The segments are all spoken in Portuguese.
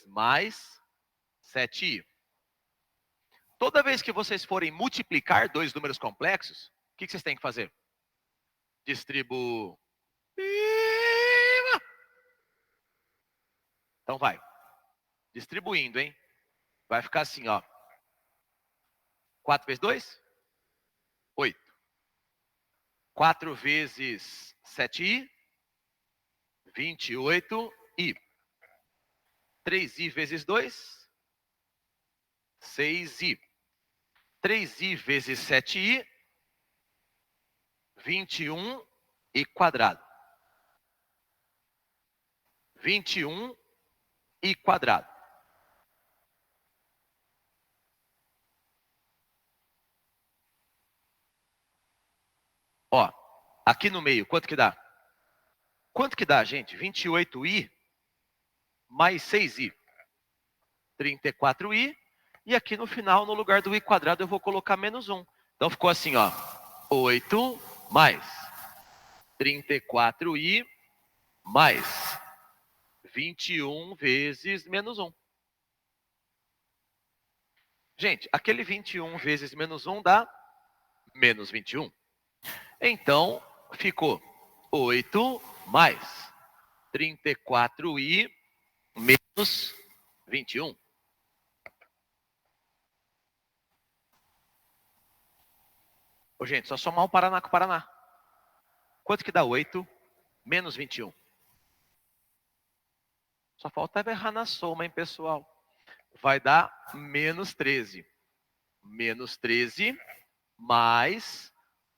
mais 7i. Toda vez que vocês forem multiplicar dois números complexos, o que vocês têm que fazer? Distribuir. Então vai. Distribuindo, hein? Vai ficar assim, ó. 4 vezes 2? 8. 4 vezes 7i? 28i. 3i vezes 2? 6i. 3i vezes 7i? 21i quadrado. 21i quadrado. Ó, aqui no meio, quanto que dá? Quanto que dá, gente? 28i mais 6i. 34i. E aqui no final, no lugar do i quadrado, eu vou colocar menos 1. Então ficou assim, ó. 8 mais 34i mais 21 vezes menos 1. Gente, aquele 21 vezes menos 1 dá menos 21. Então, ficou 8 mais 34i menos 21. Ô, gente, só somar o Paraná com o Paraná. Quanto que dá 8 menos 21? Só faltava errar na soma, hein, pessoal? Vai dar menos 13. Menos 13 mais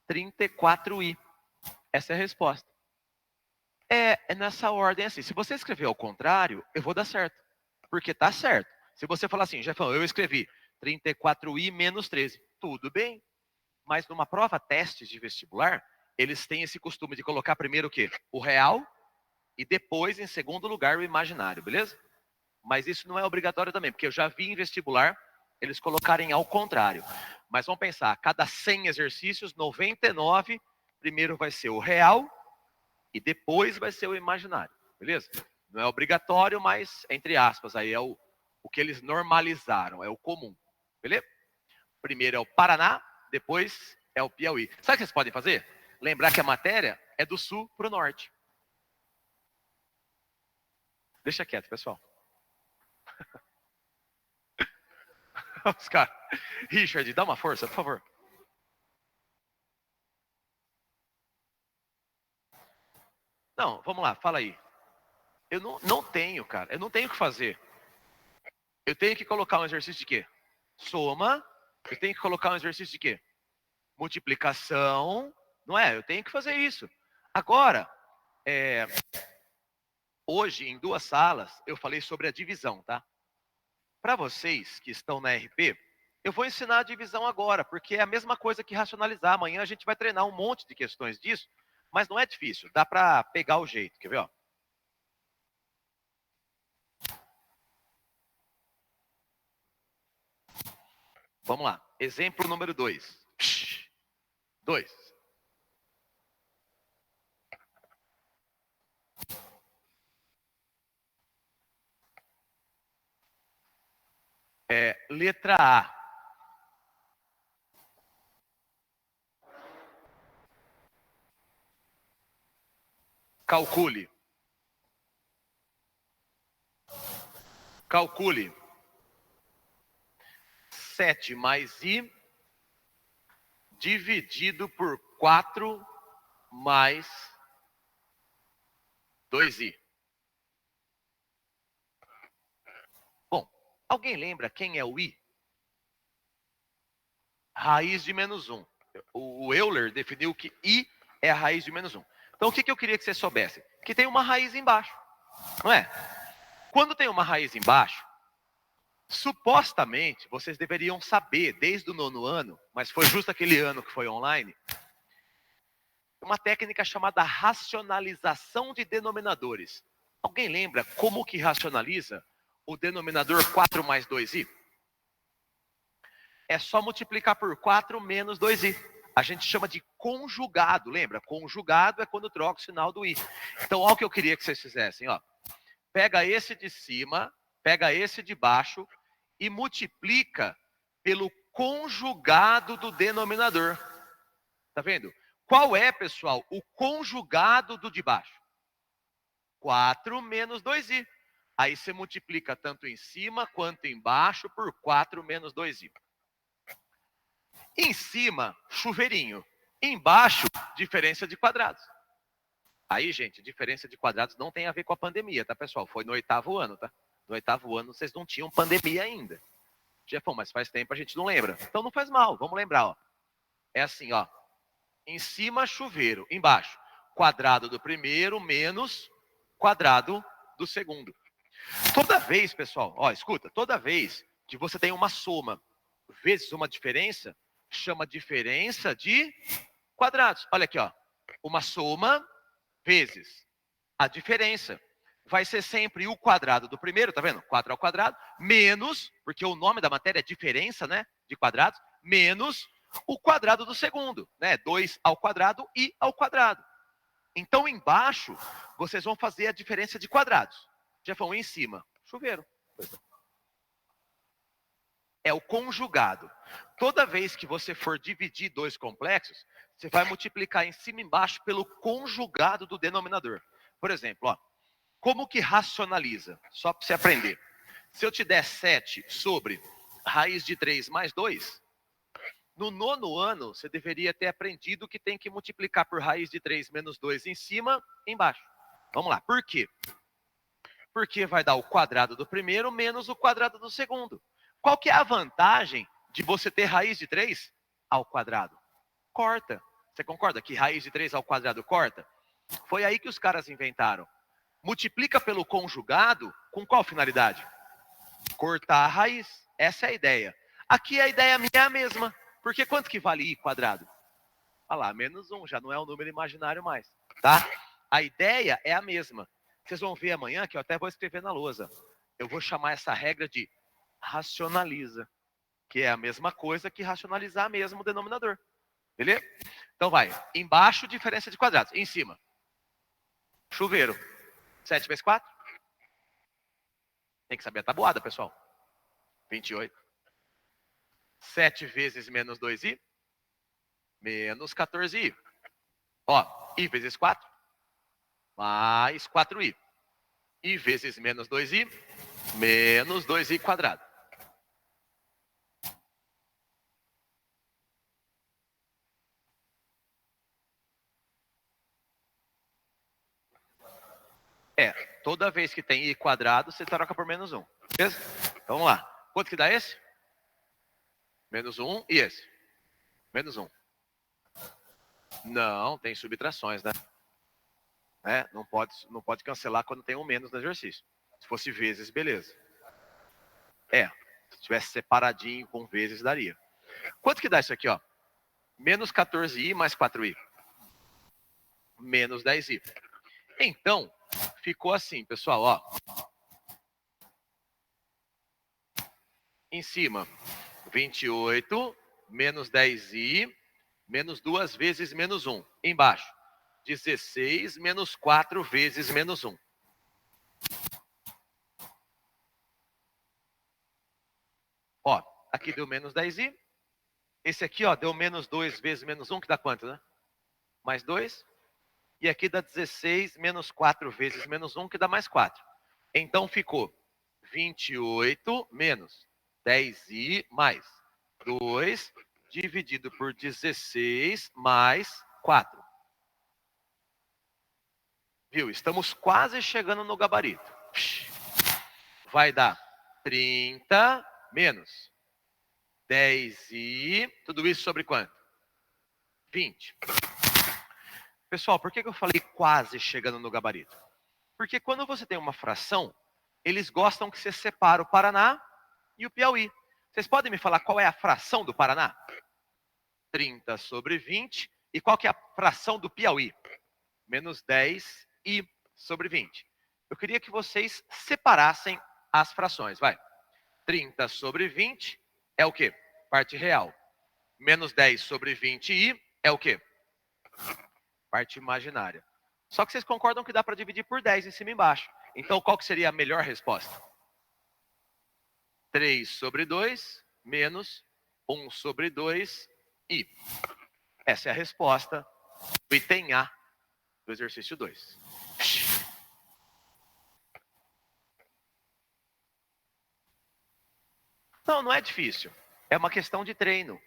34i. Essa é a resposta. É nessa ordem assim. Se você escrever ao contrário, eu vou dar certo. Porque tá certo. Se você falar assim, Jefão, eu escrevi 34i menos 13. Tudo bem. Mas numa prova teste de vestibular, eles têm esse costume de colocar primeiro o quê? O real e depois, em segundo lugar, o imaginário, beleza? Mas isso não é obrigatório também, porque eu já vi em vestibular eles colocarem ao contrário. Mas vamos pensar, cada 100 exercícios, 99, primeiro vai ser o real e depois vai ser o imaginário, beleza? Não é obrigatório, mas, entre aspas, aí é o que eles normalizaram, é o comum, beleza? Primeiro é o Paraná, depois é o Piauí. Sabe o que vocês podem fazer? Lembrar que a matéria é do sul para o norte. Deixa quieto, pessoal. Os caras. Richard, dá uma força, por favor. Não, vamos lá, fala aí. Eu não tenho, cara. Eu não tenho o que fazer. Eu tenho que colocar um exercício de quê? Soma. Eu tenho que colocar um exercício de quê? Multiplicação. Não é? Eu tenho que fazer isso. Agora, hoje, em 2 salas, eu falei sobre a divisão, tá? Para vocês que estão na RP, eu vou ensinar a divisão agora, porque é a mesma coisa que racionalizar. Amanhã a gente vai treinar um monte de questões disso, mas não é difícil. Dá para pegar o jeito. Quer ver, ó? Vamos lá. Exemplo número 2. 2. Letra A. Calcule. Calcule. 7 mais I dividido por 4 mais 2i. Bom, alguém lembra quem é o i? Raiz de menos 1. O Euler definiu que i é a raiz de menos 1. Então, o que eu queria que você soubesse? Que tem uma raiz embaixo, não é? Quando tem uma raiz embaixo, supostamente, vocês deveriam saber, desde o 9º ano, mas foi justo aquele ano que foi online, uma técnica chamada racionalização de denominadores. Alguém lembra como que racionaliza o denominador 4 mais 2i? É só multiplicar por 4 menos 2i. A gente chama de conjugado, lembra? Conjugado é quando troca o sinal do i. Então, olha o que eu queria que vocês fizessem. Ó. Pega esse de cima Pega esse de baixo e multiplica pelo conjugado do denominador. Tá vendo? Qual é, pessoal, o conjugado do de baixo? 4 menos 2i. Aí você multiplica tanto em cima quanto embaixo por 4 menos 2i. Em cima, chuveirinho. Embaixo, diferença de quadrados. Aí, gente, diferença de quadrados não tem a ver com a pandemia, tá, pessoal? Foi no 8º ano, tá? No 8º ano vocês não tinham pandemia ainda. Jefão, mas faz tempo a gente não lembra. Então não faz mal, vamos lembrar, ó. É assim, ó. Em cima, chuveiro. Embaixo, quadrado do primeiro menos quadrado do segundo. Toda vez, pessoal, ó, escuta, toda vez que você tem uma soma vezes uma diferença, chama diferença de quadrados. Olha aqui, ó. Uma soma vezes a diferença vai ser sempre o quadrado do primeiro, tá vendo? 4 ao quadrado, menos, porque o nome da matéria é diferença, né, de quadrados, menos o quadrado do segundo, né? 2 ao quadrado e ao quadrado. Então, embaixo, vocês vão fazer a diferença de quadrados. Já vão em cima, chuveiro. É o conjugado. Toda vez que você for dividir dois complexos, você vai multiplicar em cima e embaixo pelo conjugado do denominador. Por exemplo, ó, como que racionaliza? Só para você aprender. Se eu te der 7 sobre raiz de 3 mais 2, no 9º ano, você deveria ter aprendido que tem que multiplicar por raiz de 3 menos 2 em cima e embaixo. Vamos lá, por quê? Porque vai dar o quadrado do primeiro menos o quadrado do segundo. Qual que é a vantagem de você ter raiz de 3 ao quadrado? Corta. Você concorda que raiz de 3 ao quadrado corta? Foi aí que os caras inventaram. Multiplica pelo conjugado com qual finalidade? Cortar a raiz. Essa é a ideia. Aqui a ideia minha é a mesma. Porque quanto que vale i quadrado? Olha lá, menos 1, já não é um número imaginário mais. Tá? A ideia é a mesma. Vocês vão ver amanhã, que eu até vou escrever na lousa. Eu vou chamar essa regra de racionaliza, que é a mesma coisa que racionalizar mesmo o denominador. Beleza? Então vai. Embaixo, diferença de quadrados. Em cima, chuveiro. 7 vezes 4? Tem que saber a tabuada, pessoal. 28. 7 vezes menos 2i? Menos 14i. Ó, i vezes 4? Mais 4i. I vezes menos 2i? Menos 2i quadrado. É, toda vez que tem i quadrado, você troca por menos 1. Beleza? Então vamos lá. Quanto que dá esse? Menos 1 e esse? Menos 1. Não, tem subtrações, né? Não pode cancelar quando tem um menos no exercício. Se fosse vezes, beleza. Se tivesse separadinho com vezes, daria. Quanto que dá isso aqui, ó? Menos 14i mais 4i. Menos 10i. Então, ficou assim, pessoal, ó. Em cima, 28 menos 10i menos 2 vezes menos 1. Embaixo, 16 menos 4 vezes menos 1. Ó, aqui deu menos 10i. Esse aqui, ó, deu menos 2 vezes menos 1, que dá quanto, né? Mais 2. E aqui dá 16 menos 4 vezes menos 1, que dá mais 4. Então ficou 28 menos 10i mais 2 dividido por 16 mais 4. Viu? Estamos quase chegando no gabarito. Vai dar 30 menos 10i, tudo isso sobre quanto? 20. Pessoal, por que eu falei quase chegando no gabarito? Porque quando você tem uma fração, eles gostam que você separe o Paraná e o Piauí. Vocês podem me falar qual é a fração do Paraná? 30 sobre 20. E qual que é a fração do Piauí? Menos 10i sobre 20. Eu queria que vocês separassem as frações. Vai. 30 sobre 20 é o quê? Parte real. Menos 10 sobre 20i é o quê? Parte imaginária. Só que vocês concordam que dá para dividir por 10 em cima e embaixo. Então, qual que seria a melhor resposta? 3 sobre 2 menos 1 sobre 2 i. Essa é a resposta do item A do exercício 2. Não é difícil. É uma questão de treino.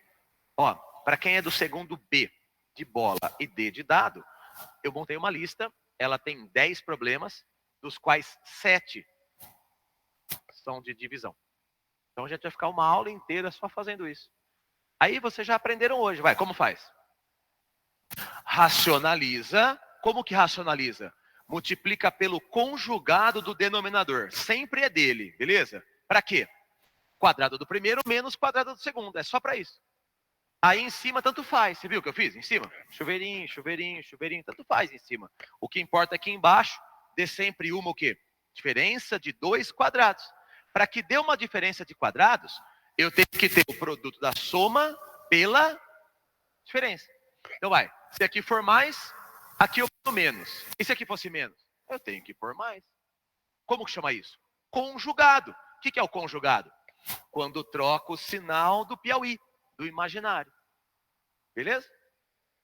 Ó, para quem é do segundo B de bola e D de dado, eu montei uma lista. Ela tem 10 problemas, dos quais 7 são de divisão. Então a gente vai ficar uma aula inteira só fazendo isso. Aí vocês já aprenderam hoje. Vai, como faz? Racionaliza. Como que racionaliza? Multiplica pelo conjugado do denominador. Sempre é dele, beleza? Para quê? Quadrado do primeiro menos quadrado do segundo. É só para isso. Aí em cima, tanto faz. Você viu o que eu fiz? Em cima? Chuveirinho, chuveirinho, chuveirinho. Tanto faz em cima. O que importa aqui embaixo, dê sempre uma o quê? Diferença de 2 quadrados. Para que dê uma diferença de quadrados, eu tenho que ter o produto da soma pela diferença. Então vai. Se aqui for mais, aqui eu ponho menos. E se aqui fosse menos? Eu tenho que pôr mais. Como que chama isso? Conjugado. O que é o conjugado? Quando troco o sinal do Piauí, do imaginário. Beleza?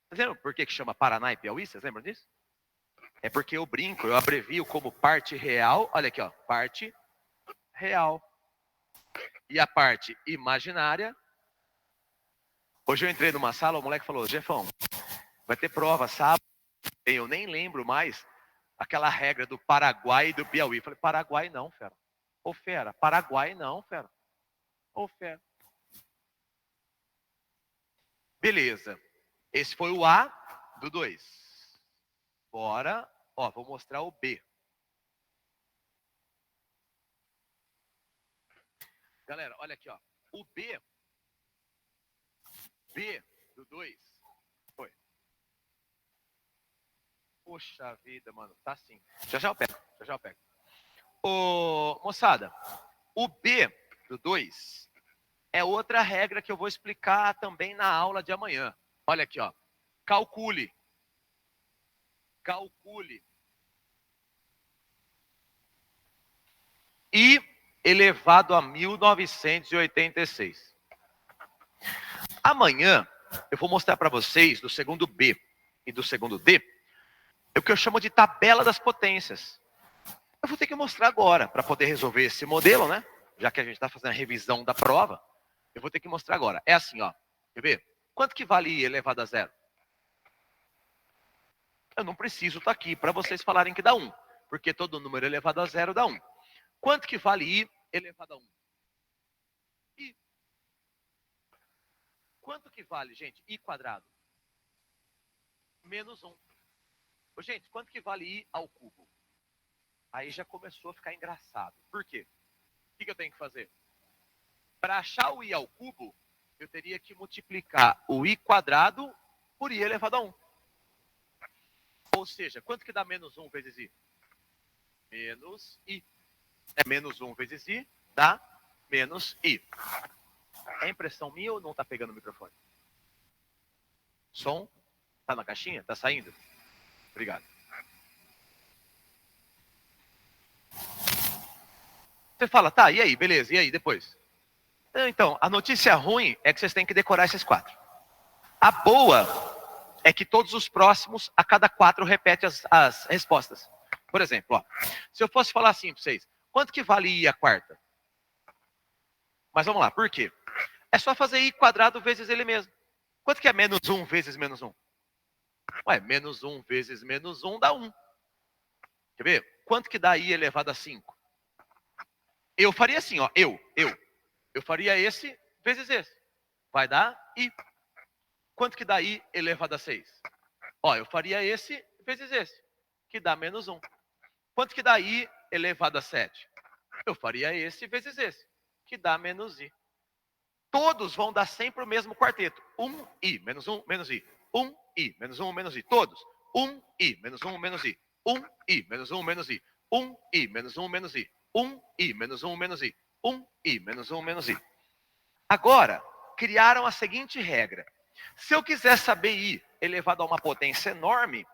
Vocês lembram por que chama Paraná e Piauí? Vocês lembram disso? É porque eu brinco, eu abrevio como parte real. Olha aqui, ó. Parte real. E a parte imaginária. Hoje eu entrei numa sala, o moleque falou: Jefão, vai ter prova sábado. Eu nem lembro mais aquela regra do Paraguai e do Piauí. Eu falei: Paraguai não, fera. Ô, fera. Paraguai não, fera. Ô, fera. Beleza. Esse foi o A do 2. Bora. Ó, vou mostrar o B. Galera, olha aqui, ó. O B do 2 foi. Poxa vida, mano. Tá assim. Já eu pego. Já eu pego. Ô, moçada, o B do 2 é outra regra que eu vou explicar também na aula de amanhã. Olha aqui, ó. Calcule. Calcule. I elevado a 1986. Amanhã eu vou mostrar para vocês do segundo B e do segundo D o que eu chamo de tabela das potências. Eu vou ter que mostrar agora para poder resolver esse modelo, né? Já que a gente está fazendo a revisão da prova, eu vou ter que mostrar agora. É assim, ó. Quer ver? Quanto que vale I elevado a 0? Eu não preciso estar aqui para vocês falarem que dá 1, porque todo número elevado a 0 dá 1. Quanto que vale I elevado a 1? I. Quanto que vale, gente, I quadrado? Menos 1. Gente, quanto que vale I ao cubo? Aí já começou a ficar engraçado. Por quê? O que eu tenho que fazer? Para achar o I ao cubo, eu teria que multiplicar o I quadrado por I elevado a 1. Ou seja, quanto que dá menos 1 vezes I? Menos I. É menos 1 vezes I, dá menos I. É impressão minha ou não está pegando o microfone? Som? Está na caixinha? Está saindo? Obrigado. Você fala, tá, e aí, beleza, e aí, depois? Então, a notícia ruim é que vocês têm que decorar esses 4. A boa é que todos os próximos, a cada 4, repete as respostas. Por exemplo, ó, se eu fosse falar assim para vocês, quanto que vale I a quarta? Mas vamos lá, por quê? É só fazer I quadrado vezes ele mesmo. Quanto que é menos 1 vezes menos 1? Ué, menos 1 vezes menos 1 dá 1. Quer ver? Quanto que dá I elevado a 5? Eu faria assim, ó, eu faria esse vezes esse. Vai dar I. Quanto que dá I elevado a 6? Ó, eu faria esse vezes esse, que dá menos 1. Quanto que dá I elevado a 7? Eu faria esse vezes esse, que dá menos I. Todos vão dar sempre o mesmo quarteto. 1I, menos 1, menos I. 1I, menos 1, menos I. Todos. 1I, menos 1, menos I. 1I, menos 1, menos I. 1I, menos 1, menos I. 1I, menos 1, menos I. 1I, menos 1, menos I. Agora, criaram a seguinte regra. Se eu quiser saber I elevado a uma potência enorme, o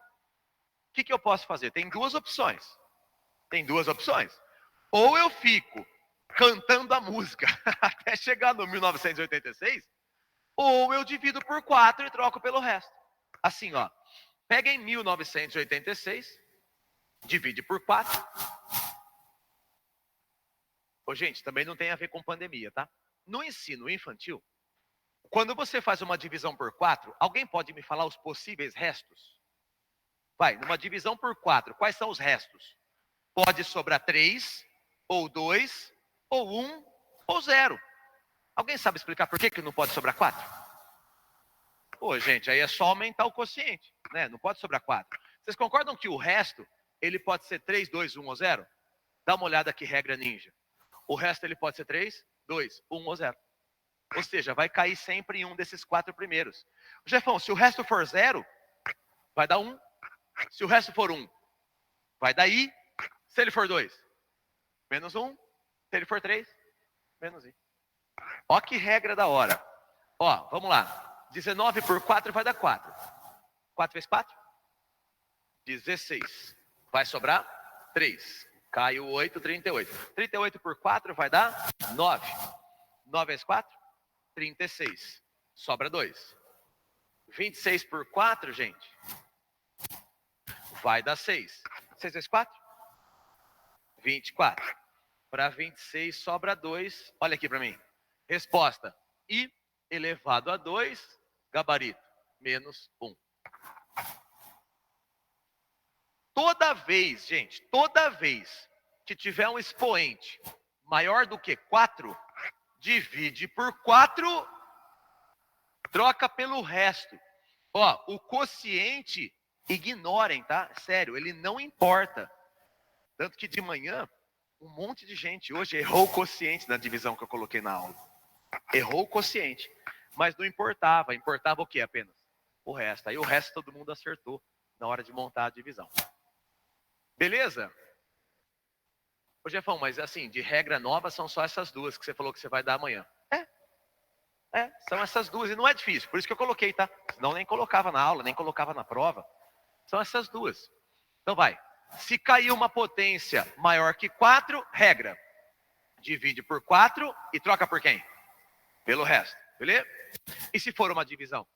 que eu posso fazer? Tem duas opções. Ou eu fico cantando a música até chegar no 1986, ou eu divido por 4 e troco pelo resto. Assim, ó. Pega em 1986, divide por 4. Ô, gente, também não tem a ver com pandemia, tá? No ensino infantil, quando você faz uma divisão por 4, alguém pode me falar os possíveis restos? Vai, numa divisão por 4, quais são os restos? Pode sobrar 3, ou 2, ou 1, ou 0. Alguém sabe explicar por que não pode sobrar 4? Pô, gente, aí é só aumentar o quociente, né? Não pode sobrar 4. Vocês concordam que o resto, ele pode ser 3, 2, 1 ou 0? Dá uma olhada aqui, regra ninja. O resto ele pode ser 3, 2, 1 ou 0. Ou seja, vai cair sempre em um desses 4 primeiros. Jefão, se o resto for 0, vai dar 1. Se o resto for 1, vai dar I. Se ele for 2, menos 1. Se ele for 3, menos I. Ó que regra da hora. Ó, vamos lá. 19 por 4 vai dar 4. 4 vezes 4? 16. Vai sobrar 3. Cai o 8, 38. 38 por 4 vai dar 9. 9 vezes 4? 36. Sobra 2. 26 por 4, gente, vai dar 6. 6 vezes 4? 24. Para 26 sobra 2. Olha aqui para mim. Resposta: I elevado a 2, gabarito, menos 1. Toda vez, gente, toda vez que tiver um expoente maior do que 4, divide por 4, troca pelo resto. Ó, o quociente, ignorem, tá? Sério, ele não importa. Tanto que de manhã, um monte de gente hoje errou o quociente na divisão que eu coloquei na aula. Errou o quociente. Mas não importava. Importava o quê apenas? O resto. Aí o resto todo mundo acertou na hora de montar a divisão. Beleza? Ô, Jefão, mas assim, de regra nova são só essas duas que você falou que você vai dar amanhã. São essas duas. E não é difícil. Por isso que eu coloquei, tá? Senão nem colocava na aula, nem colocava na prova. São essas duas. Então vai. Se cair uma potência maior que 4, regra. Divide por 4 e troca por quem? Pelo resto. Beleza? E se for uma divisão?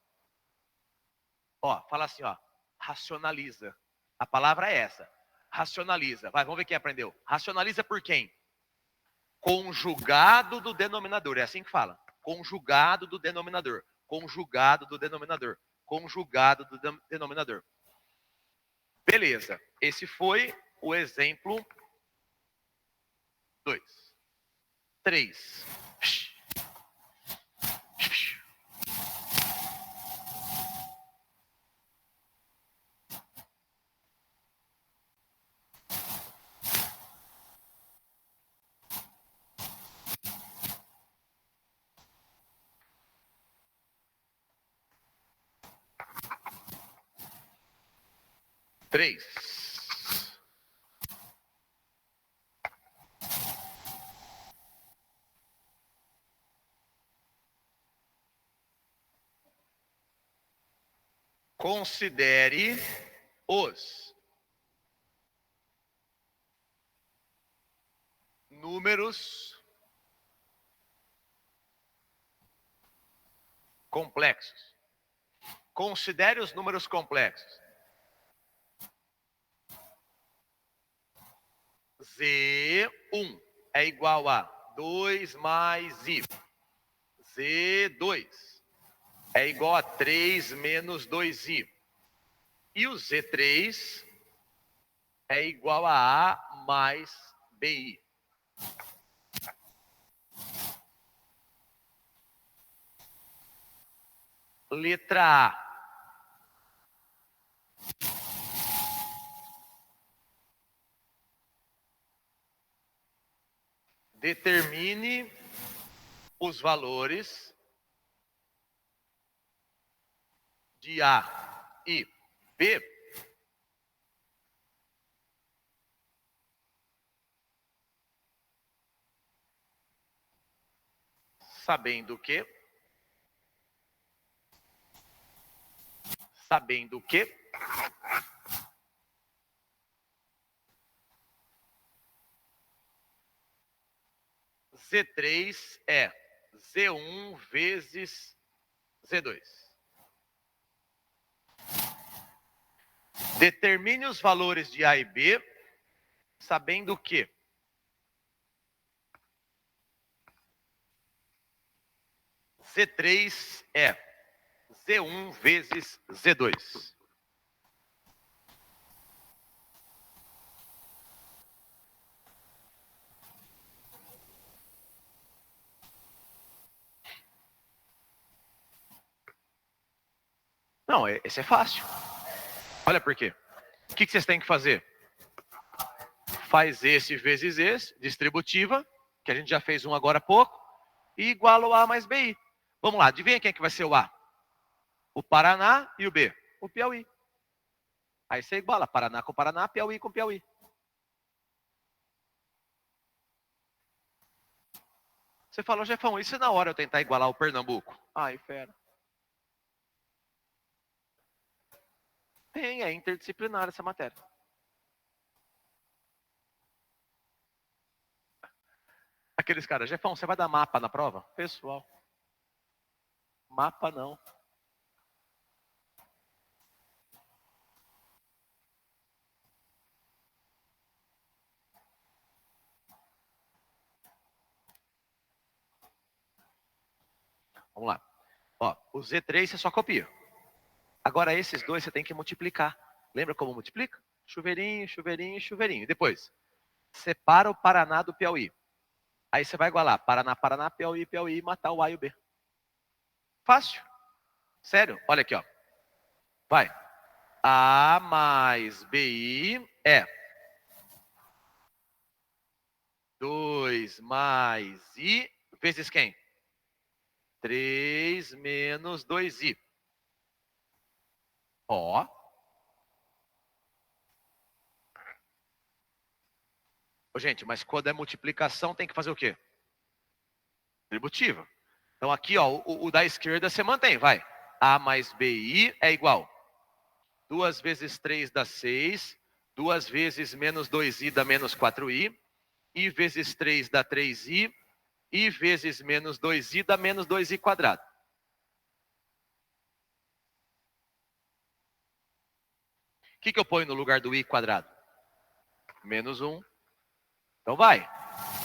Ó, fala assim, ó. Racionaliza. A palavra é essa. Racionaliza. Vai, vamos ver quem aprendeu. Racionaliza por quem? Conjugado do denominador. É assim que fala. Conjugado do denominador. Conjugado do denominador. Conjugado do denominador. Beleza. Esse foi o exemplo 2. 3. Considere os números complexos. Considere os números complexos. Z1 é igual a 2 mais I. Z2 é igual a 3 menos 2I. E o Z3 é igual a A mais BI. Letra A. Determine os valores de A e B sabendo que Z3 é Z1 vezes Z2. Determine os valores de A e B, sabendo que Z3 é Z1 vezes Z2. Não, esse é fácil. Olha por quê. O que vocês têm que fazer? Faz esse vezes esse, distributiva, que a gente já fez um agora há pouco, e iguala o A mais BI. Vamos lá, adivinha quem que vai ser o A? O Paraná e o B? O Piauí. Aí você iguala Paraná com Paraná, Piauí com Piauí. Você falou, Jefão, e se na hora eu tentar igualar o Pernambuco? Ai, fera. Tem, é interdisciplinar essa matéria. Aqueles caras, Jefão, você vai dar mapa na prova? Pessoal, mapa não. Vamos lá. Ó, o Z3 você só copia. Agora esses dois você tem que multiplicar. Lembra como multiplica? Chuveirinho, chuveirinho, chuveirinho. Depois, separa o Paraná do Piauí. Aí você vai igualar Paraná, Paraná, Piauí, Piauí e matar o A e o B. Fácil. Sério, olha aqui, ó. Vai. A mais BI é 2 mais I vezes quem? 3 menos 2I. Ó. Ô, gente, mas quando é multiplicação tem que fazer o quê? Distributiva. Então aqui, ó, o da esquerda você mantém, vai. A mais BI é igual. 2 vezes 3 dá 6. 2 vezes menos 2i dá menos 4i. I vezes 3 dá 3i. I vezes menos 2i dá menos 2i quadrado. O que eu ponho no lugar do i quadrado? Menos 1. Então vai.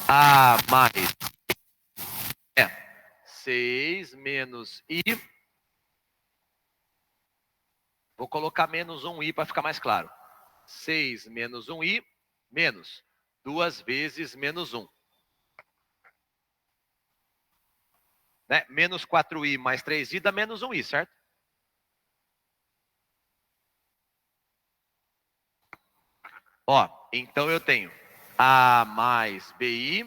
A mais é 6 menos i. Vou colocar menos 1i para ficar mais claro. 6 menos 1i menos 2 vezes menos 1. Né? Menos 4i mais 3i dá menos 1i, certo? Ó, então eu tenho A mais BI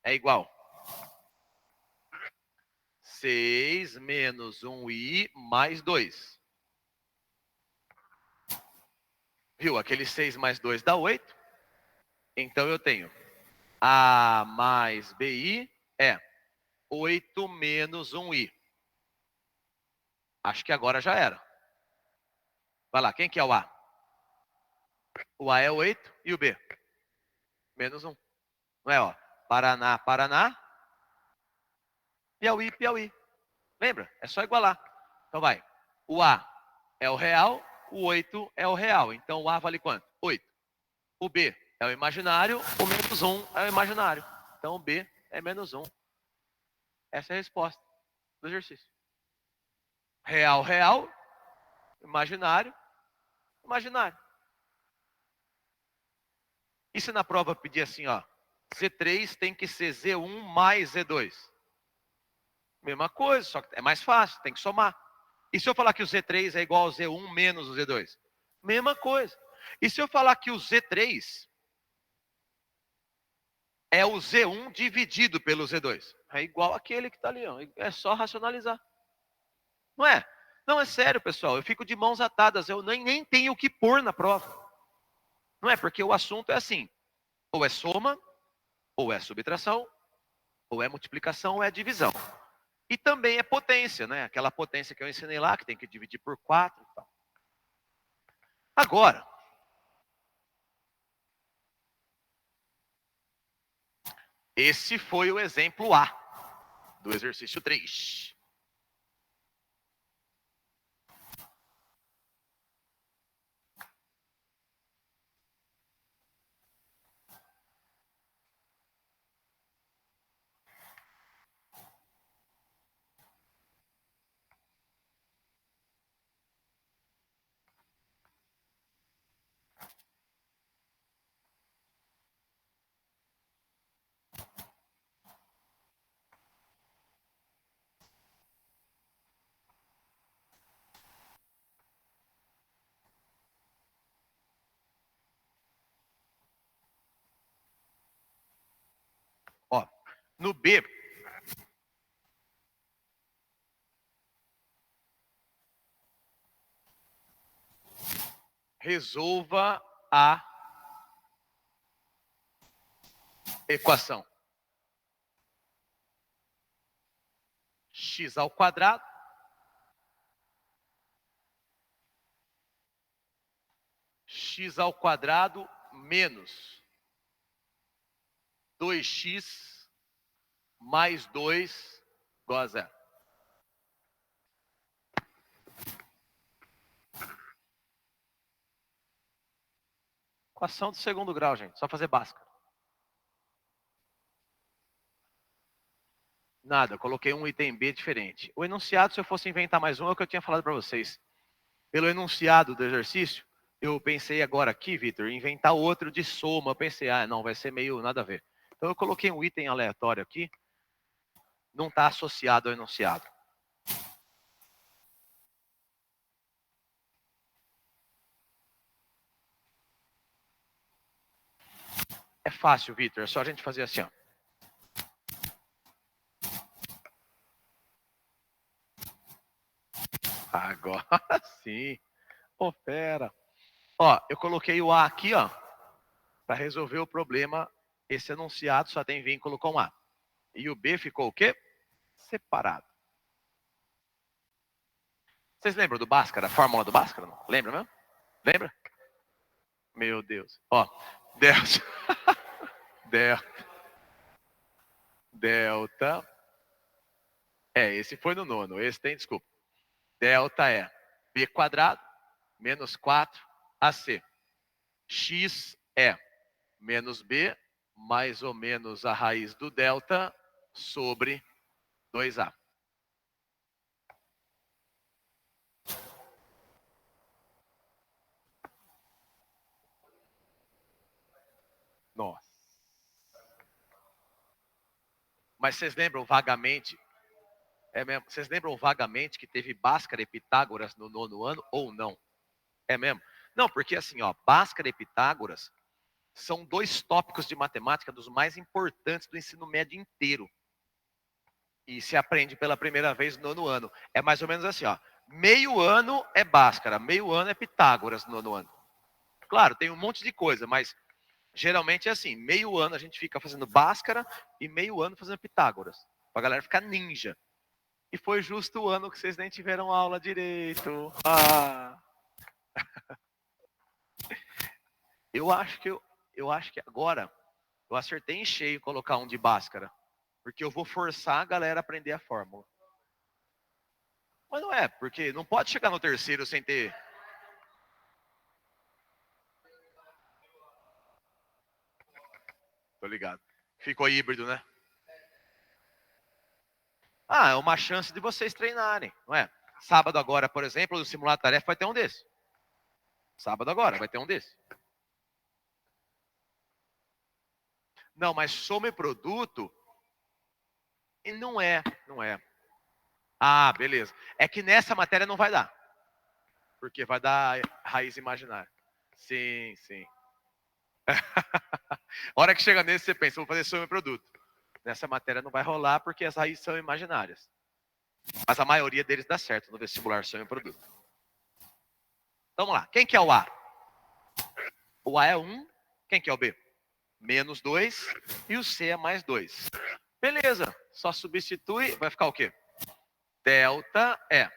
é igual 6 menos 1i mais 2. Viu? Aquele 6 mais 2 dá 8. Então eu tenho A mais BI é 8 menos 1i. Acho que agora já era. Vai lá, quem que é o A? O A é 8 e o B? Menos 1. Não é, ó? Paraná, Paraná. Piauí, Piauí. Lembra? É só igualar. Então vai. O A é o real, o 8 é o real. Então o A vale quanto? 8. O B é o imaginário, o menos 1 é o imaginário. Então o B é menos 1. Essa é a resposta do exercício. Real, real. Imaginário, imaginário. E se na prova pedir assim, ó, Z3 tem que ser Z1 mais Z2? Mesma coisa, só que é mais fácil, tem que somar. E se eu falar que o Z3 é igual ao Z1 menos o Z2? Mesma coisa. E se eu falar que o Z3 é o Z1 dividido pelo Z2? É igual aquele que está ali, ó. É só racionalizar. Não é? Não, é sério, pessoal. Eu fico de mãos atadas. Eu nem tenho o que pôr na prova. Não é? Porque o assunto é assim. Ou é soma, ou é subtração, ou é multiplicação, ou é divisão. E também é potência, né? Aquela potência que eu ensinei lá, que tem que dividir por 4 e tal. Agora, Esse foi o exemplo A do exercício 3. Ó, no B, resolva a equação. X ao quadrado menos 2x mais 2 igual a 0. Equação do segundo grau, gente. Só fazer básica. Nada, eu coloquei um item B diferente. O enunciado, se eu fosse inventar mais um, é o que eu tinha falado para vocês. Pelo enunciado do exercício, eu pensei agora aqui, Vitor, em inventar outro de soma. Eu pensei, não, vai ser meio nada a ver. Então eu coloquei um item aleatório aqui, não está associado ao enunciado. É fácil, Vitor, é só a gente fazer assim, ó. Agora sim. Ô, fera. Ó, eu coloquei o A aqui, ó, para resolver o problema. Esse enunciado só tem vínculo com A. E o B ficou o quê? Separado. Vocês lembram do Bhaskara, a fórmula do Bhaskara? Não? Lembra mesmo? Lembra? Meu Deus. Ó, delta. Delta. Esse foi no nono. Esse tem, desculpa. Delta é B quadrado menos 4AC. X é menos B mais ou menos a raiz do delta sobre 2A. Nossa. Mas vocês lembram vagamente? É mesmo? Vocês lembram vagamente que teve Bhaskara e Pitágoras no nono ano ou não? É mesmo? Não, porque assim, ó, Bhaskara e Pitágoras são dois tópicos de matemática dos mais importantes do ensino médio inteiro. E se aprende pela primeira vez no nono ano. É mais ou menos assim, ó. Meio ano é Bhaskara, meio ano é Pitágoras no nono ano. Claro, tem um monte de coisa, mas geralmente é assim, meio ano a gente fica fazendo Bhaskara e meio ano fazendo Pitágoras. Pra galera ficar ninja. E foi justo o ano que vocês nem tiveram aula direito. Eu acho que agora eu acertei em cheio colocar um de Bhaskara. Porque eu vou forçar a galera a aprender a fórmula. Mas não é, porque não pode chegar no terceiro sem ter. Tô ligado. Ficou híbrido, né? É uma chance de vocês treinarem, não é? Sábado agora, por exemplo, no simulado tarefa vai ter um desse. Sábado agora vai ter um desse. Não, mas soma e produto e não é. Beleza. É que nessa matéria não vai dar. Porque vai dar raiz imaginária. Sim. A hora que chega nesse, você pensa, vou fazer soma e produto. Nessa matéria não vai rolar porque as raízes são imaginárias. Mas a maioria deles dá certo no vestibular soma e produto. Vamos lá. Quem que é o A? O A é 1. Quem que é o B? Menos 2. E o C é mais 2. Beleza. Só substitui. Vai ficar o quê? Delta é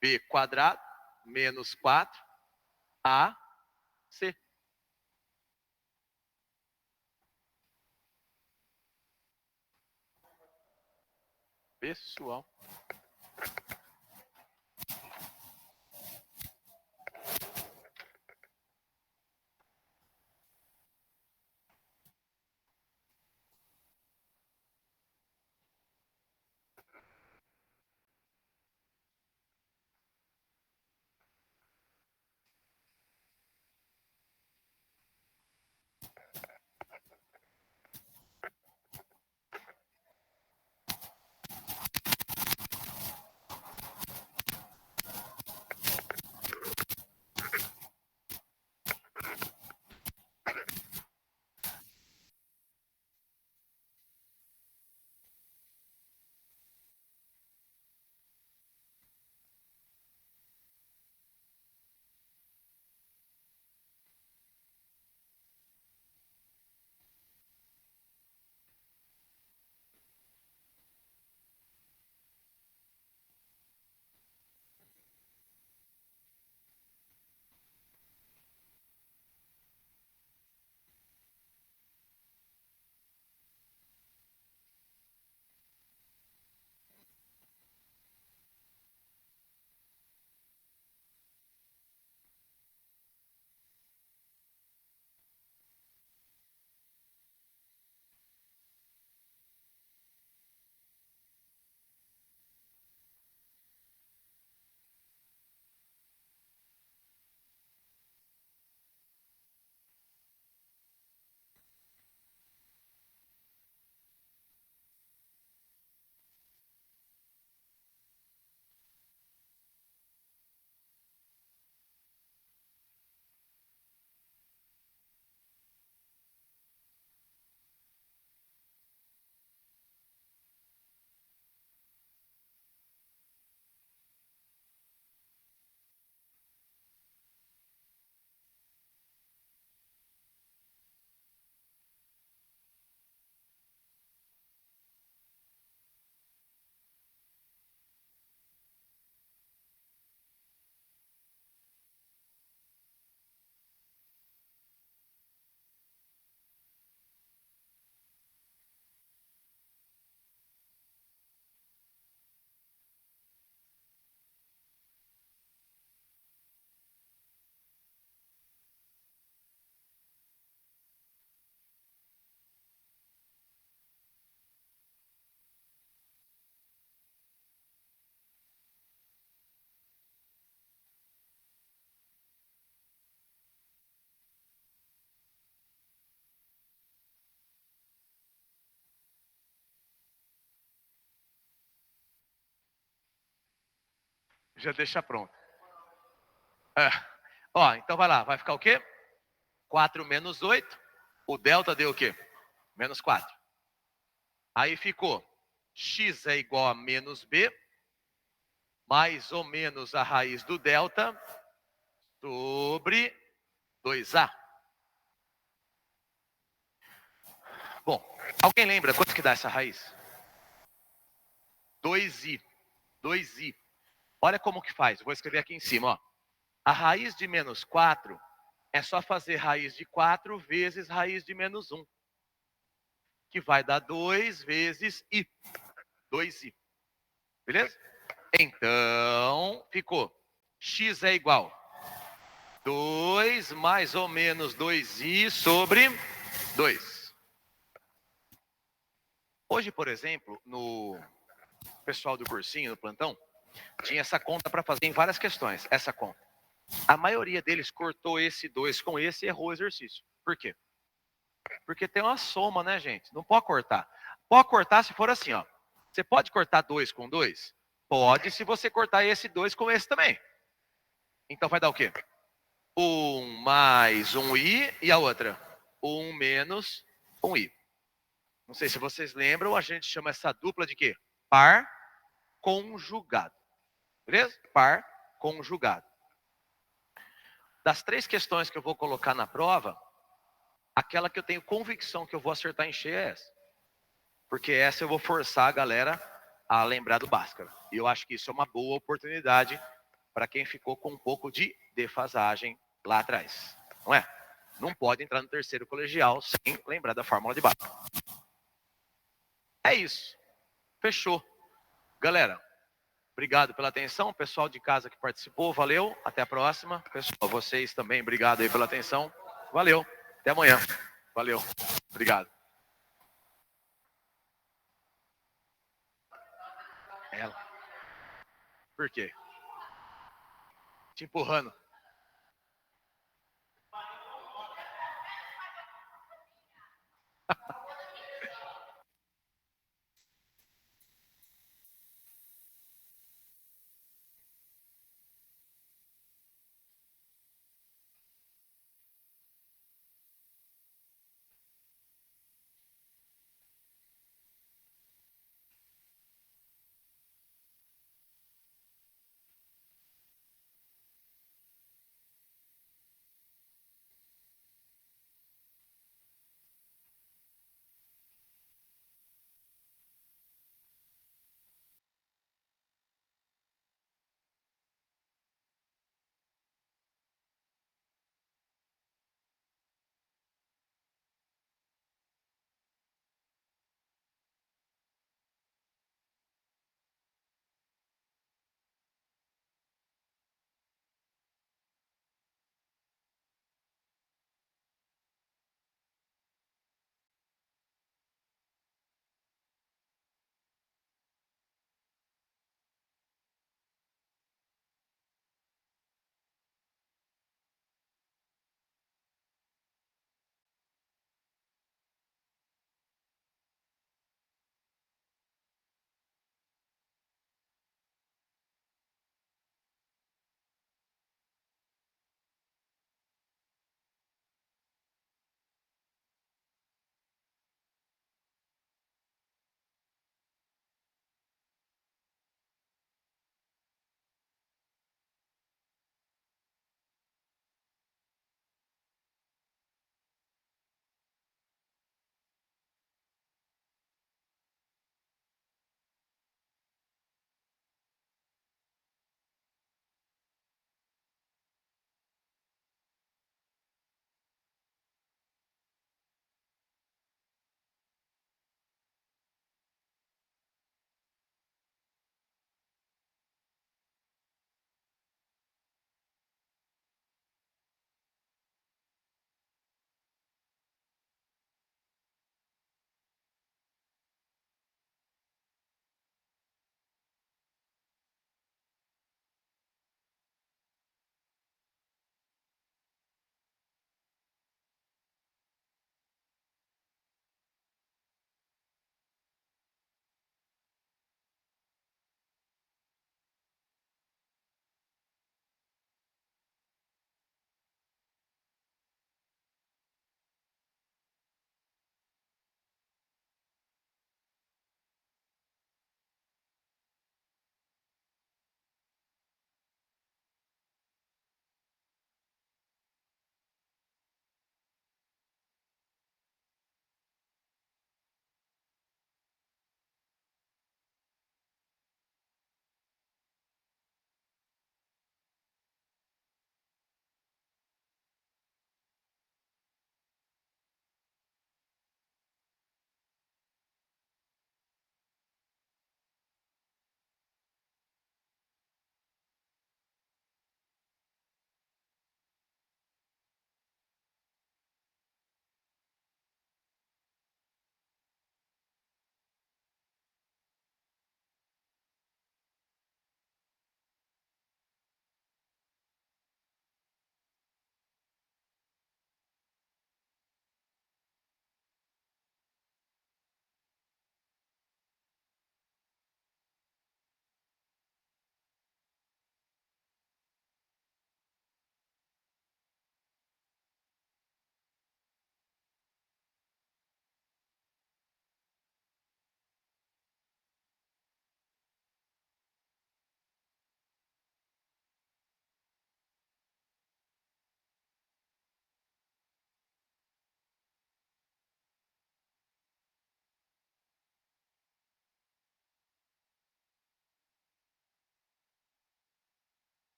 B quadrado menos 4AC. pessoal. Já deixa pronto. É. Ó, então vai lá. Vai ficar o quê? 4 menos 8. O delta deu o quê? Menos 4. Aí ficou x é igual a menos b, mais ou menos a raiz do delta, sobre 2a. Bom, alguém lembra quanto que dá essa raiz? 2i. 2i. Olha como que faz. Eu vou escrever aqui em cima, ó. A raiz de menos 4 é só fazer raiz de 4 vezes raiz de menos 1. Que vai dar 2 vezes i. 2i. Beleza? Então, ficou. X é igual 2 mais ou menos 2i sobre 2. Hoje, por exemplo, no pessoal do cursinho, no plantão, tinha essa conta para fazer em várias questões. Essa conta. A maioria deles cortou esse 2 com esse e errou o exercício. Por quê? Porque tem uma soma, né, gente? Não pode cortar. Pode cortar se for assim, ó. Você pode cortar 2 com 2? Pode, se você cortar esse 2 com esse também. Então vai dar o quê? 1 mais 1i e a outra? 1 menos 1i. Não sei se vocês lembram, a gente chama essa dupla de quê? Par conjugado. Beleza? Par conjugado. Das 3 questões que eu vou colocar na prova, aquela que eu tenho convicção que eu vou acertar em cheio é essa. Porque essa eu vou forçar a galera a lembrar do Bhaskara. E eu acho que isso é uma boa oportunidade para quem ficou com um pouco de defasagem lá atrás. Não é? Não pode entrar no terceiro colegial sem lembrar da fórmula de Bhaskara. É isso. Fechou. Galera, obrigado pela atenção. Pessoal de casa que participou, valeu. Até a próxima. Pessoal, vocês também, obrigado aí pela atenção. Valeu. Até amanhã. Valeu. Obrigado. Ela. Por quê? Te empurrando.